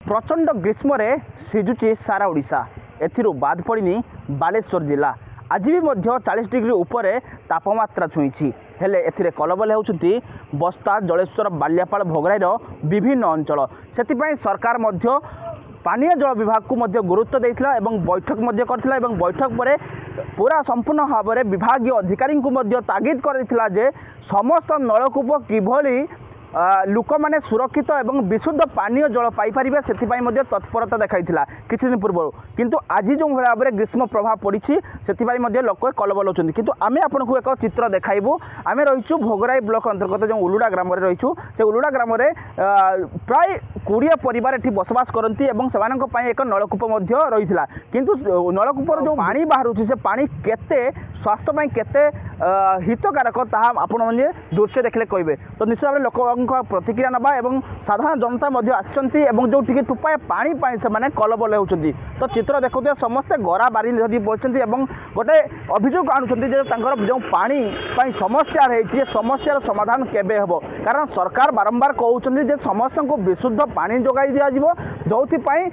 प्रचंड ग्रीष्म सिजुची सारा ओडिशा एथिरु बाद पड़नी बालेश्वर जिला आज भी 40 डिग्री उपर तापमात्रा छुई हेले एथिरे कलबल होउछंती बस्ता जलेश्वर बाल्यापाल भोगराईर विभिन्न अंचल से सरकार मध्य पानीय जल विभाग को मध्य गुरुत्व देइथिला एवं बैठक मध्य करथिला एवं बैठक पर पूरा संपूर्ण भाव में विभागीय अधिकारी को मध्य तागिद करथिला जे समस्त नलकूप किभली लोक मैंने सुरक्षित एवं विशुद्ध पानीय जल पाइपर से तत्परता देखाई किसी दिन पूर्व किंतु आज जो भाव में ग्रीष्म प्रभाव पड़ी से लोक कलबल होती किंतु आम आपको एक चित्र देखाइबू आम रहीचु भोगराई ब्लॉक अंतर्गत जो उलुडा ग्राम रहीचु से उलुडा ग्राम प्राय 20 परिवार ये बसवास करती से एक नलकूप रही है किंतु नलकूपर जो पानी बाहर से पानी केते स्वास्थ्य केते हितकारक ताहा आपण माने दृश्य देखले कहबे तो निश्चित भाव लोक प्रतिक्रिया नबा एवं साधारण जनता आसछंती एवं जो टिके टुपाए पानी पाई से माने कलबल होउछंती तो चित्र देखुते समस्ते गरा बारी धरी बसछंती एवं गोटे अभियोग आनुछंती जे तांकर जो पानी पाई समस्या रही समस्यार समाधान केबे हबो कारण सरकार बारंबार कहउछंती जे समस्त को विशुद्ध पानी जोगाई दिया जिवो जोथि पाई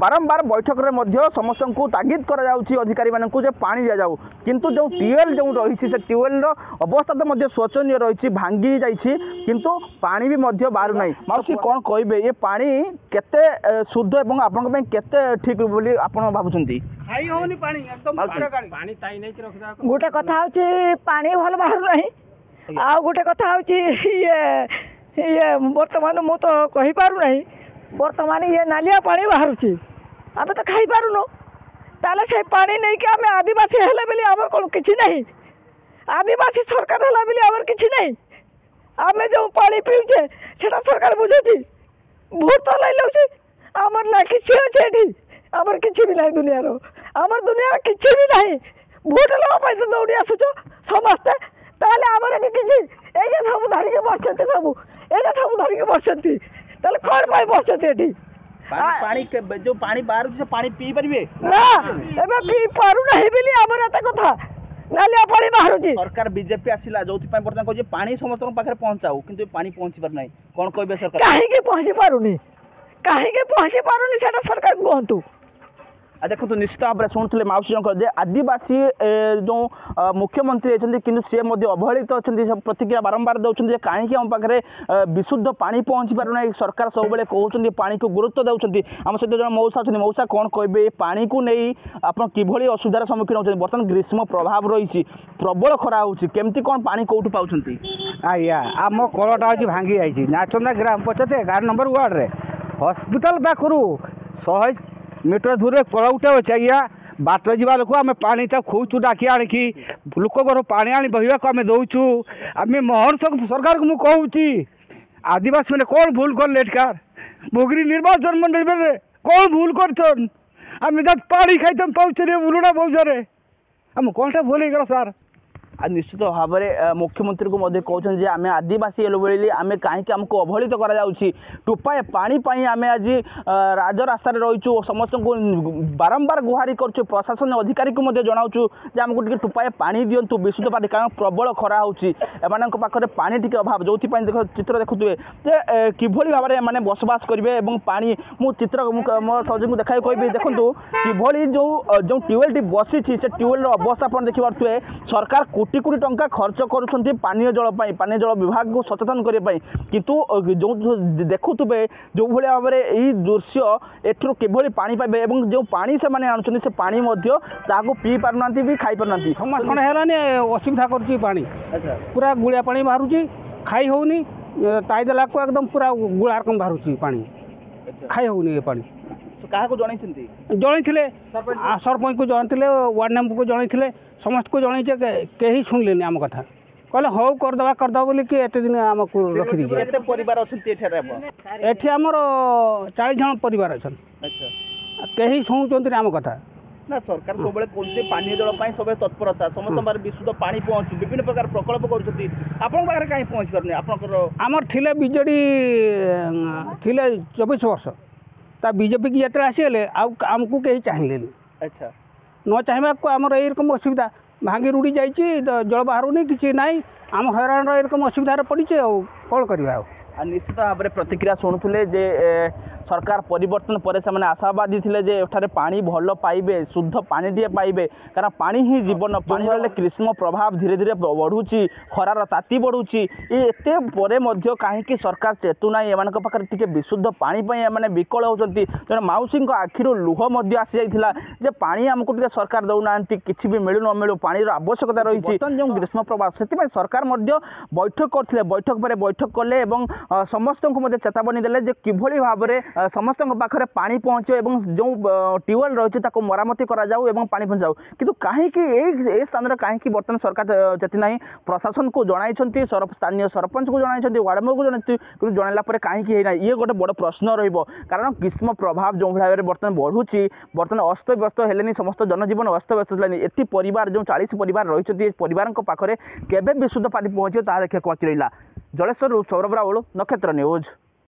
बारंबार बैठक रे मध्य समस्त को तागिद करा जाउछि अधिकारी मानकु जे पानी दिया जाउ किंतु जो ट्यूबवेल जो रही से ट्यूबवेल अवस्था तो शोचनीय रही भांगी जाइए किंतु पानी भी बाहर ना माउसी कौन कहे ये पानी केते शुद्ध एवं आपण केते ठीक बोली आपण भाबुछंती खाई होनी पानी एकदम पानी ताई नहीं कि रखदा गोटे कथा होची पानी भल बाहर नहीं आ गोटे कथा होची ये वर्तमान मु तो कहि पारु नहीं वर्तमान ये नालिया पानी बाहरुची आमे तो खाई पारुनो ताले से पानी नहीं कि आमे आदिवासी हेले बेली आमर कोन किछि नहीं आदिवासी सरकार हेला बेली आमर किछि नहीं आमे जो पानी पीउछे सेटा सरकार बुझुची भूत तो लै लउची आमर ना किछि होछे एठी आमर किछि भी नहीं दुनिया रो आमर दुनिया किछि भी नहीं भूत लो पै तो दौड़ी आसुचो समस्त ताले आमर एठी किछि ए जे सब धरि के बसछते सब ए जे सब धरि के बसछती ताले कोन पाई बसछते एठी पानी जो पानी बाहर से पानी पी परिबे ना एबे पी पारु नहीं बेली आमर एते कथा नालिया पानी बाहर जी सरकार बीजेपी आसिला जोथि पय बर्तन को जे पानी समस्त पाखरे पहुंचाऊ किंतु पानी पहुंची पर नहीं कोन कहबे सरकार काहे के पहुंची पारुनी सेटा सरकार कहंतु आ देखो तो निश्चित भाव में शुणुले मौसी जे आदिवासी जो मुख्यमंत्री होती किंतु सी अवहेलित अच्छा प्रतिक्रिया बारंबार दौरान कहीं आम पाखे विशुद्ध पानी पहुँची पारना सरकार सब कहते पानी को गुरुत्व देते आम सहित जो मौसा अच्छा मौसा कौन कहे पानी को नहीं आप किभली असुविधार सम्मुखीन होती बर्तमान ग्रीष्म प्रभाव रही प्रबल खरा होमती कौन पानी कौटू पाँच आज्ञा आम कलटा हूँ भांगी जाइए नाचंदा ग्राम पंचायत 11 नंबर वार्ड रे हस्पिटाल पाखु 100 मीटर दूर कल उठे अच्छे आज्ञा बाट जा लोक आम पानी खोचु डाकी आणिकी लोक घर पानी आनी बहवाक आम दौचु आम मोहन सरकार को मुझे आदिवासी मैंने कौन भूल कर लेटकार भोगरी निर्वाचन मंडल में कौन भूल कर आम पानी खाई पाँच उलुड़ा पौचे आम कौनटा भूल गला सार आज निश्चित भाव में मुख्यमंत्री को कहते आम आदिवासी बोली आम कहीं आमको अवहेलित टोपाए पानी आम आज राजरास्तार रहीचु समस्त को बारंबार गुहारी कर प्रशासन अधिकारी को जनाऊँ आमको टे टोपाए पानी दिंतु विशुद्ध पानी कारण प्रबल खरा होने पानी टी अभाव जो देख चित्र देखुए किभली भाव में मैंने बसवास करेंगे और पानी मु चित्र मो सहयोग देखा कहि देखूँ किभली जो ट्यूबवेल टी बसी से ट्यूबवेल अवस्था आप देखिए सरकार कोटी कोटी टंका खर्च करुँच पानीय जल विभाग को सचेतन करने किंतु जो देखुवे जो भाव में यही दृश्य एठू किभली पानी पाइबे और जो पानी से माने आनुछन से पानी पी पारना भी खाई पारना समस्त असुविधा कर पानी पूरा गुलिया पानी बाहर खाई होनी ताई देला को एकदम पूरा गुला रकम बाहर पानी खाई होनी ये पानी क्या जनई सरपंच को जनते वार्ड मेम्बर को जनई समस्त को जनई कहीं शुणिले आम कथा कहले हौ करदे बोली कि एत दिन आमको रखी एठी आमर 40 जन परिवार अच्छा कहीं शुणुंट आम कथा ना सरकार सब पानी जल सब तत्परता समस्त विशुद्ध पानी पहुँचु विभिन्न प्रकार प्रकल्प कर कहीं पहुँच पारे आमर थिले बीजेडी थिले 24 वर्ष ता बीजेपी की यात्रा आसीगले आमको कहीं चाहिए अच्छा न चाहिए को आमर यकम असुविधा भांगी रुड़ी जाइए जल बाहर नहीं किसी ना आम हैरान यकम असुविधार पड़े कौन करवा निश्चित भाव में प्रतिक्रिया शुणुले जे सरकार परिवर्तन पर से आशावादी थे जे एठारे पानी भल पाइबे शुद्ध पानी टे पाइबे कारण पानी ही जीवन पानी रे ग्रीष्म प्रभाव धीरे धीरे बढ़ुची खरार ताती बढ़ुची एत कहीं सरकार चेतुना एम पाखे टे विशुद्ध पानी एम विकल होती जन मौसी आखिर लुह आसी जाइला जे पानी आमको टे सरकार दौना कि भी मिलू न मिलू पानी आवश्यकता रही जो ग्रीष्म प्रभाव से सरकार बैठक करते बैठक पर बैठक कले समस्त को चेतावनी देले जे किभली भाव में समस्त पाखे पानी पहुँचे जो ट्यूबवेल रही मरामती कराऊ पानी पहुँचाऊ किंतु कहीं स्थान कहीं बर्तमान सरकार चेतना प्रशासन को जन स्थानीय सरपंच को जन वार्ड मेंबर को जन कि जनला कहीं ये गोटे बड़ प्रश्न कारण ग्रीष्म प्रभाव जो भाव में बर्तमान बढ़ुची बर्तमान अस्त व्यस्त है समस्त जनजीवन अस्त व्यस्त एति परिवार जो 40 परिवार रही परिवार पाखे केवे विशुद्ध पानी पहुँचे ता देखा बाकी रहा। जलेश्वर सौरभ राउल नक्षत्र न्यूज।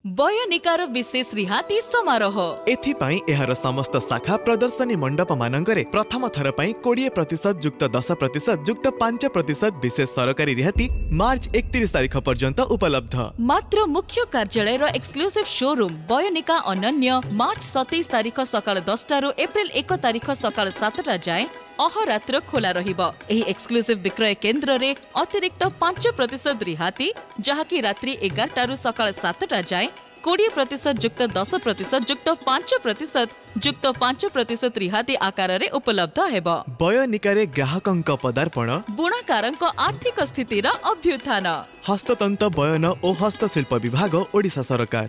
बयनिकार विशेष रिहाती समारोह एथिपाई एहार समस्त शाखा प्रदर्शनी मंडप मानंकरे प्रथम थर पई 20% युक्त 10% युक्त 5% विशेष सरकारी रिहाती मार्च 31 तारिख पर्यंत उपलब्ध। मात्र मुख्य कार्यालय रो एक्सक्लूसिव शोरूम बयनिका अनन्य मार्च 27 तारिख सकाळ 10 रु एप्रिल 1 तारिख सकाळ 7 जाए अहरात्र खोला रहिबो। एही एक्सक्लूसिव विक्रय केंद्र रे अतिरिक्त 5% रिहाती जहाकी रात्रि 11 रु सकाळ 7 जाए 20% युक्त 10% युक्त 5% युक्त 5% रिहाती आकार रे उपलब्ध हेबो। बयनिकारे ग्राहकंक पदार्पण बुणाकारंक आर्थिक स्थितिर अभ्युत्थान हस्ततंत बयन और हस्तशिल्प विभाग ओडिशा सरकार।